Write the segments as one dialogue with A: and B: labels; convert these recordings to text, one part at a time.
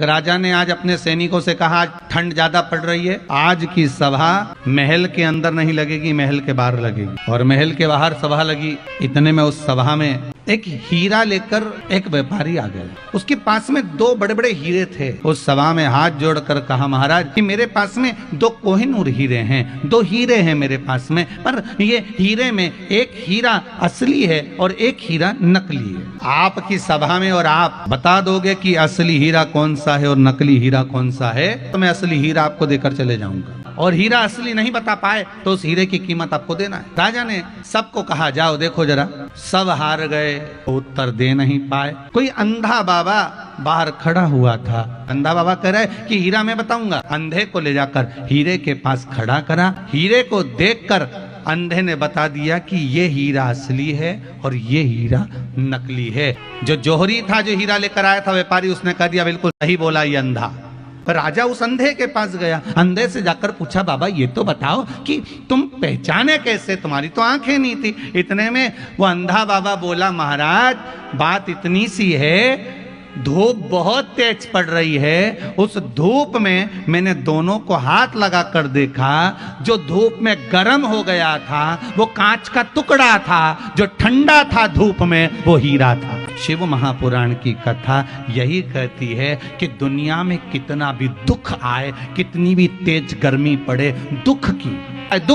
A: राजा ने आज अपने सैनिकों से कहा ठंड ज्यादा पड़ रही है, आज की सभा महल के अंदर नहीं लगेगी, महल के बाहर लगेगी। और महल के बाहर सभा लगी। इतने में उस सभा में एक हीरा लेकर एक व्यापारी आ गया। उसके पास में दो बड़े बड़े हीरे थे। उस सभा में हाथ जोड़कर कहा, महाराज कि मेरे पास में दो कोहिनूर हीरे हैं, दो हीरे हैं मेरे पास में, पर ये हीरे में एक हीरा असली है और एक हीरा नकली है। आपकी सभा में और आप बता दोगे कि असली हीरा कौन सा है और नकली हीरा कौन सा है, तो मैं असली हीरा आपको देकर चले जाऊंगा। और हीरा असली नहीं बता पाए तो उस हीरे की कीमत आपको देना है। राजा ने सबको कहा, जाओ देखो जरा। सब हार गए, उत्तर दे नहीं पाए। कोई अंधा बाबा बाहर खड़ा हुआ था। अंधा बाबा कह रहा है कि हीरा मैं बताऊंगा। अंधे को ले जाकर हीरे के पास खड़ा करा। हीरे को देखकर अंधे ने बता दिया कि ये हीरा असली है और ये हीरा नकली है। जो जोहरी था, जो हीरा लेकर आया था व्यापारी, उसने कह दिया बिल्कुल सही बोला ये अंधा। राजा उस अंधे के पास गया। अंधे से जाकर पूछा, बाबा ये तो बताओ कि तुम पहचाने कैसे, तुम्हारी तो आंखें नहीं थी। इतने में वो अंधा बाबा बोला, महाराज बात इतनी सी है, धूप बहुत तेज पड़ रही है। उस धूप में मैंने दोनों को हाथ लगा कर देखा। जो धूप में गर्म हो गया था वो कांच का टुकड़ा था, जो ठंडा था धूप में वो हीरा था। शिव महापुराण की कथा यही कहती है कि दुनिया में कितना भी दुख आए, कितनी भी तेज गर्मी पड़े, दुख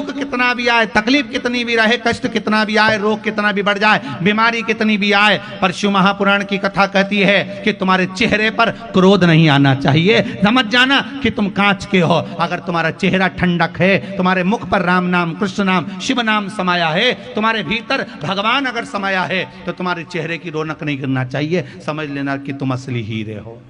A: कितना भी आए, तकलीफ कितनी भी रहे, कष्ट कितना भी आए, रोग कितना भी बढ़ जाए, बीमारी कितनी भी आए, पर शिव महापुराण की कथा कहती है कि तुम्हारे चेहरे पर क्रोध नहीं आना चाहिए। समझ जाना कि तुम कांच के हो। अगर तुम्हारा चेहरा ठंडक है, तुम्हारे मुख पर राम नाम, कृष्ण नाम, शिव नाम समाया है, तुम्हारे भीतर भगवान अगर समाया है, तो तुम्हारे चेहरे की रौनक नहीं गिरना चाहिए। समझ लेना कि तुम असली हीरे हो।